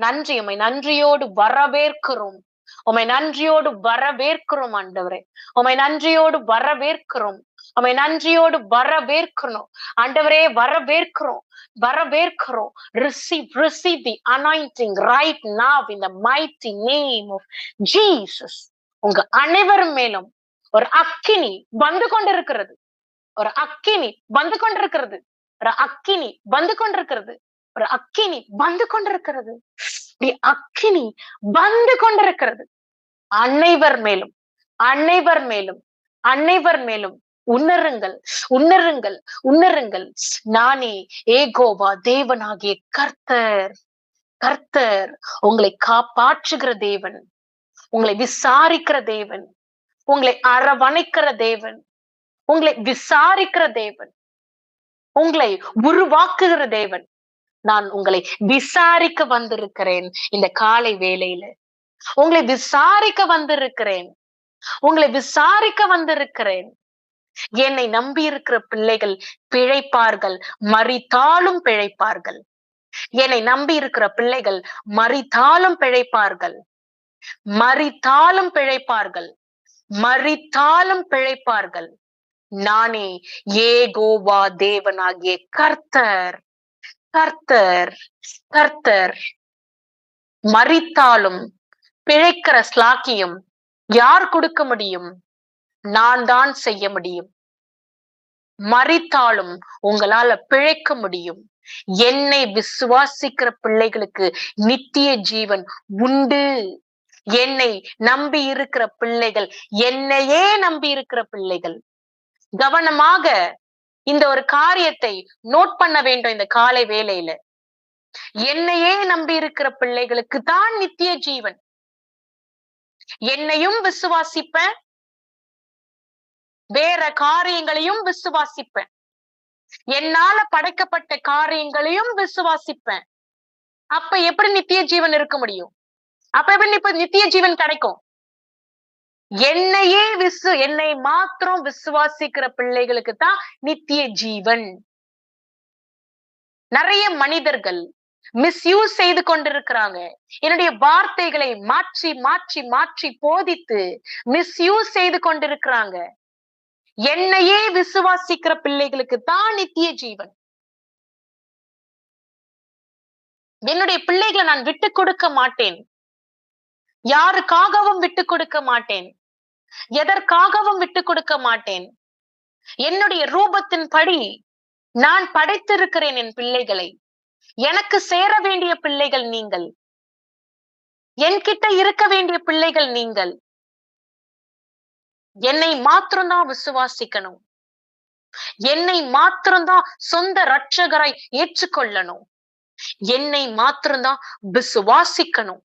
நன்றி, உம்மை நன்றியோடு வரவேற்கிறோம். உம்மை நன்றியோடு வரவேற்கிறோம் ஆண்டவரே. உம்மை நன்றியோடு வரவேற்கிறோம். உம்மை நன்றியோடு வரவேற்கணும் ஆண்டவரே. வரவேற்கிறோம், வரவேற்கிறோம். Receive the anointing right now in the mighty name of Jesus. உங்க அனைவரும் மேலும் ஒரு அக்கினி வந்து கொண்டிருக்கிறது. ஒரு அக்கினி வந்து கொண்டிருக்கிறது. ஒரு அக்கினி வந்து கொண்டிருக்கிறது. ஒரு அக்கினி வந்து கொண்டிருக்கிறது. அக்கினி வந்து கொண்டிருக்கிறது. அனைவர் மேலும், அனைவர் மேலும், அனைவர் மேலும் உணருங்கள், உணருங்கள், உணருங்கள். நானே ஏகோவா தேவனாகிய கர்த்தர். கர்த்தர் உங்களை காப்பாற்றுகிற தேவன், உங்களை விசாரிக்கிற தேவன், உங்களை அரவணைக்கிற தேவன், உங்களை விசாரிக்கிற தேவன், உங்களை உருவாக்குகிற தேவன். நான் உங்களை விசாரிக்க வந்திருக்கிறேன். இந்த காலை வேளையில உங்களை விசாரிக்க வந்திருக்கிறேன். உங்களை விசாரிக்க வந்திருக்கிறேன். என்னை நம்பி இருக்கிற பிள்ளைகள் பிழைப்பார்கள், மரித்தாலும் பிழைப்பார்கள். என்னை நம்பி இருக்கிற பிள்ளைகள் மரித்தாலும் பிழைப்பார்கள், மரித்தாலும் பிழைப்பார்கள், மரித்தாலும் பிழைப்பார்கள். நானே ஏகோவா தேவனாகிய கர்த்தர். கர்த்தர், கர்த்தர். மரித்தாலும் பிழைக்கிற ஸ்லாக்கியம் யார் கொடுக்க முடியும்? நான் தான் செய்ய முடியும். மரித்தாலும் உங்களால பிழைக்க முடியும். என்னை விசுவாசிக்கிற பிள்ளைகளுக்கு நித்திய ஜீவன் உண்டு. என்னை நம்பி இருக்கிற பிள்ளைகள், என்னையே நம்பி இருக்கிற பிள்ளைகள், கவனமாக இந்த ஒரு காரியத்தை நோட் பண்ண வேண்டும். இந்த காலை வேளையில என்னையே நம்பி இருக்கிற பிள்ளைகளுக்கு தான் நித்திய ஜீவன். என்னையும் விசுவாசிப்பேன், வேற காரியங்களையும் விசுவாசிப்பேன், என்னால படைக்கப்பட்ட காரியங்களையும் விசுவாசிப்பேன். அப்ப எப்படி நித்திய ஜீவன் இருக்க முடியும்? அப்ப எப்படி நித்திய ஜீவன் கிடைக்கும்? என்னை மாத்திரம் விசுவாசிக்கிற பிள்ளைகளுக்கு தான் நித்திய ஜீவன். நிறைய மனிதர்கள் மிஸ்யூஸ் செய்து கொண்டிருக்கிறாங்க. என்னுடைய வார்த்தைகளை மாற்றி மாற்றி மாற்றி போதித்து மிஸ்யூஸ் செய்து கொண்டிருக்கிறாங்க. என்னையே விசுவாசிக்கிற பிள்ளைகளுக்கு தான் நித்திய ஜீவன். என்னுடைய பிள்ளைகளை நான் விட்டு கொடுக்க மாட்டேன். யாருக்காகவும் விட்டு கொடுக்க மாட்டேன். எதற்காகவும் விட்டு கொடுக்க மாட்டேன். என்னுடைய ரூபத்தின் படி நான் படைத்திருக்கிறேன் என் பிள்ளைகளை. எனக்கு சேர வேண்டிய பிள்ளைகள் நீங்கள். என்கிட்ட இருக்க வேண்டிய பிள்ளைகள் நீங்கள். என்னை மாத்திரம்தான் விசுவாசிக்கணும். என்னை மாத்திரம்தான் சொந்த இரட்சகராய் ஏற்றுக்கொள்ளணும். என்னை மாத்திரம்தான் விசுவாசிக்கணும்.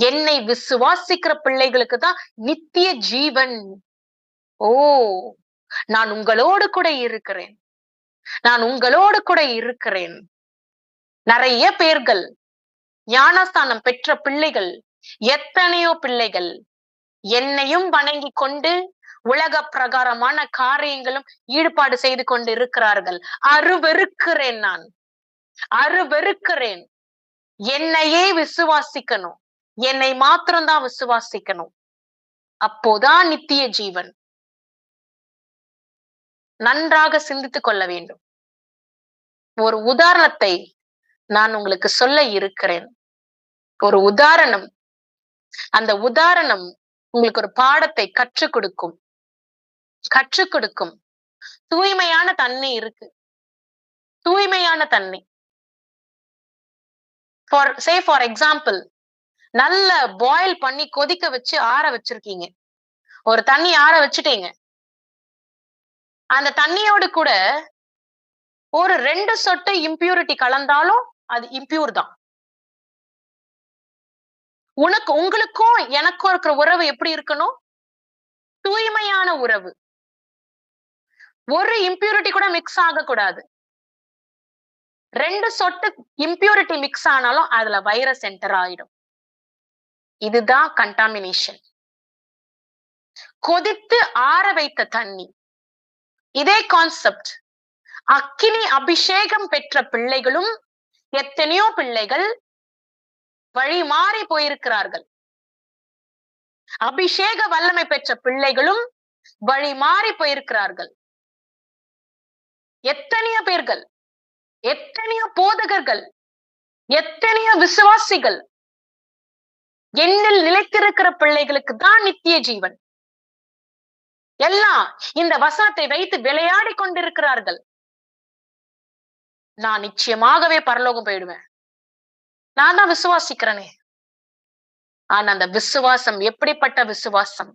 என்னை விசுவாசிக்கிற பிள்ளைகளுக்கு தான் நித்திய ஜீவன். ஓ, நான் உங்களோடு கூட இருக்கிறேன். நான் உங்களோடு கூட இருக்கிறேன். நிறைய பேர்கள், ஞானஸ்தானம் பெற்ற பிள்ளைகள், எத்தனையோ பிள்ளைகள் என்னையும் வணங்கி கொண்டு உலக பிரகாரமான காரியங்களும் ஈடுபாடு செய்து கொண்டு இருக்கிறார்கள். அருவெறுக்கிறேன். நான் அருவெறுக்கிறேன். என்னையே விசுவாசிக்கணும். என்னை மாத்திரம்தான் விசுவாசிக்கணும். அப்போதான் நித்திய ஜீவன். நன்றாக சிந்தித்துக் கொள்ள வேண்டும். ஒரு உதாரணத்தை நான் உங்களுக்கு சொல்ல இருக்கிறேன். ஒரு உதாரணம். அந்த உதாரணம் உங்களுக்கு ஒரு பாடத்தை கற்றுக் கொடுக்கும். கற்றுக் கொடுக்கும். தூய்மையான தண்ணி இருக்கு. தூய்மையான தண்ணி. ஃபார் எக்ஸாம்பிள், நல்ல பாயில் பண்ணி கொதிக்க வச்சு ஆற வச்சிருக்கீங்க. ஒரு தண்ணி ஆற வச்சுட்டீங்க. அந்த தண்ணியோடு கூட ஒரு 2 சொட்டு இம்பியூரிட்டி கலந்தாலும் அது இம்பியூர் தான். உங்களுக்கும் எனக்கும் இருக்கிற உறவு எப்படி இருக்கணும்? தூய்மையான உறவு. ஒரு இம்பியூரிட்டி கூட மிக்ஸ் ஆக கூடாது. 2 சொட்டு இம்பியூரிட்டி மிக்ஸ் ஆனாலும் அதுல வைரஸ் என்டர் ஆயிடும். இதுதான் கண்டாமினேஷன். கொதித்து ஆற வைத்த தண்ணி. இதே கான்செப்ட். அக்கினி அபிஷேகம் பெற்ற பிள்ளைகளும் எத்தனையோ பிள்ளைகள் வழி மாறி போயிருக்கிறார்கள். அபிஷேக வல்லமை பெற்ற பிள்ளைகளும் வழி மாறி போயிருக்கிறார்கள். எத்தனையோ பேர்கள், எத்தனையோ போதகர்கள், எத்தனையோ விசுவாசிகள் என்னில் நிலைத்திருக்கிற பிள்ளைகளுக்கு தான் நித்திய ஜீவன். எல்லாம் இந்த வசனத்தை வைத்து விளையாடி கொண்டிருக்கிறார்கள். நான் நிச்சயமாகவே பரலோகம் போயிடுவேன், நான் தான் விசுவாசிக்கிறேனே. ஆனா அந்த விசுவாசம் எப்படிப்பட்ட விசுவாசம்?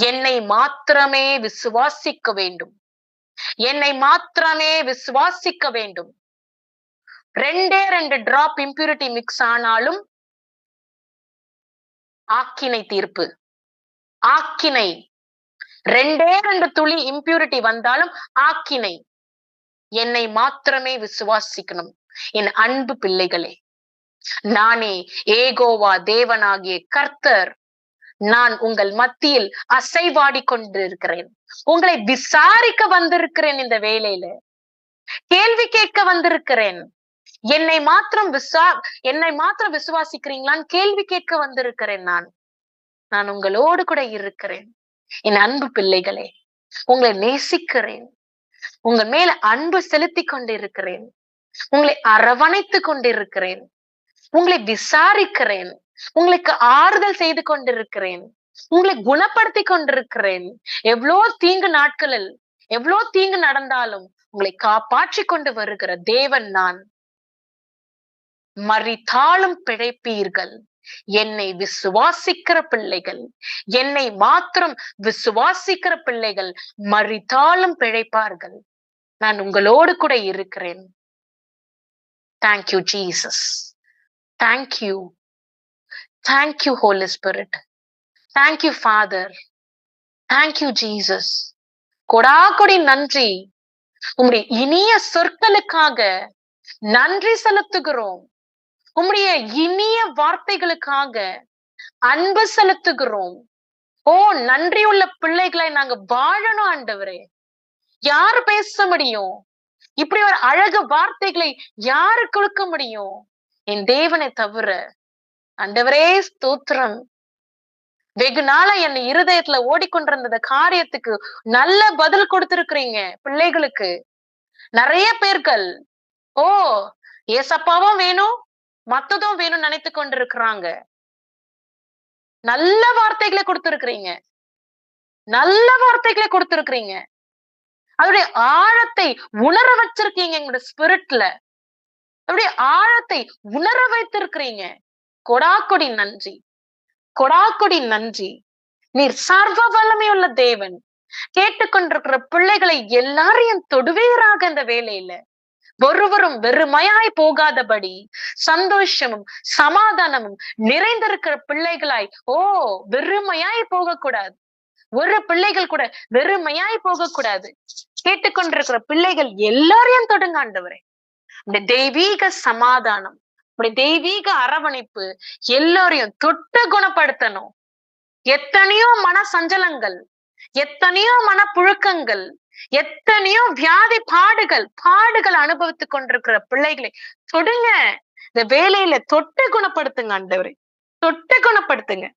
என்னை மாத்திரமே விசுவாசிக்க வேண்டும், என்னை மாத்திரமே விசுவாசிக்க வேண்டும். 2 டிராப் இம்பியூரிட்டி மிக்ஸ் ஆனாலும் ஆக்கினை தீர்ப்பு, ஆக்கினை. 2 துளி இம்பியூரிட்டி வந்தாலும் ஆக்கினை. என்னை மாத்திரமே விசுவாசிக்கணும். என் அன்பு பிள்ளைகளே, நானே ஏகோவா தேவனாகிய கர்த்தர், நான் உங்கள் மத்தியில் அசைவாடி கொண்டிருக்கிறேன். உங்களை விசாரிக்க வந்திருக்கிறேன். இந்த வேளையில கேள்வி கேட்க வந்திருக்கிறேன். என்னை மாத்திரம் விசுவாசிக்கிறீங்களான்னு கேள்வி கேட்க வந்திருக்கிறேன். நான் உங்களோடு கூட இருக்கிறேன். என் அன்பு பிள்ளைகளே, உங்களை நேசிக்கிறேன். உங்க மேல அன்பு செலுத்தி கொண்டிருக்கிறேன். உங்களை அரவணைத்து கொண்டிருக்கிறேன். உங்களை விசாரிக்கிறேன். உங்களுக்கு ஆறுதல் செய்து கொண்டிருக்கிறேன். உங்களை குணப்படுத்தி கொண்டிருக்கிறேன். எவ்வளோ தீங்கு நாட்களில் எவ்வளோ தீங்கு நடந்தாலும் உங்களை காப்பாற்றி கொண்டு வருகிற தேவன் நான். மரித்தாலும் பிழைப்பீர்கள். என்னை விசுவாசிக்கிற பிள்ளைகள், என்னை மாத்திரம் விசுவாசிக்கிற பிள்ளைகள் மரித்தாலும் பிழைப்பார்கள். நான் உங்களோடு கூட இருக்கிறேன். Thank you Jesus. Thank you, thank you holy spirit. Thank you father. Thank you Jesus. கொடாகொடி நன்றி. உம்முடைய இனிய சொற்களுக்காக நன்றி செலுத்துகிறோம். உம்முடைய இனிய வார்த்தைகளுக்காக அன்பு செலுத்துகிறோம். ஓ, நன்றி உள்ள பிள்ளைகளை நாங்க வாழணும் ஆண்டவரே. யாரு பேச முடியும்? இப்படி ஒரு அழகு வார்த்தைகளை யாரு கொடுக்க முடியும்? என் தேவனை தவிர. ஆண்டவரே ஸ்தோத்திரம். வெகு நாளா என் இருதயத்துல ஓடிக்கொண்டிருந்த காரியத்துக்கு நல்ல பதில் கொடுத்திருக்கிறீங்க பிள்ளைகளுக்கு. நிறைய பேர்கள் ஓ ஏசப்பாவும் வேணும் மத்ததும் வேணும் நினைத்து கொண்டிருக்கிறாங்க. நல்ல வார்த்தைகளை கொடுத்திருக்கிறீங்க, நல்ல வார்த்தைகளை கொடுத்திருக்கிறீங்க. அதோடைய ஆழத்தை உணர வச்சிருக்கீங்க. எங்களோட ஸ்பிரிட்ல அப்படியே ஆழத்தை உணர வைத்திருக்கிறீங்க. கொடாக்கொடி நன்றி, கொடாக்கொடி நன்றி. நீர் சர்வ வல்லமை உள்ள தேவன். கேட்டுக்கொண்டிருக்கிற பிள்ளைகளை எல்லாரையும் தொடுவீராக. இந்த வேளையில ஒருவரும் வெறுமையாய் போகாதபடி சந்தோஷமும் சமாதானமும் நிறைந்திருக்கிற பிள்ளைகளாய் வெறுமையாய் போகக்கூடாது. ஒரு பிள்ளைகள் கூட வெறுமையாய் போகக்கூடாது. கேட்டுக்கொண்டிருக்கிற பிள்ளைகள் எல்லாரையும் தொடுங்க ஆண்டவரே. இந்த தெய்வீக சமாதானம், தெய்வீக அரவணைப்பு எல்லாரையும் தொட்டு குணப்படுத்தணும். எத்தனையோ மன சஞ்சலங்கள், எத்தனையோ மனப்புழுக்கங்கள், எத்தனையோ வியாதி பாடுகள் அனுபவித்துக் கொண்டிருக்கிற பிள்ளைகளை தொடுங்க. இந்த வேலையில தொட்டு குணப்படுத்துங்க ஆண்டவரே, தொட்டு குணப்படுத்துங்க.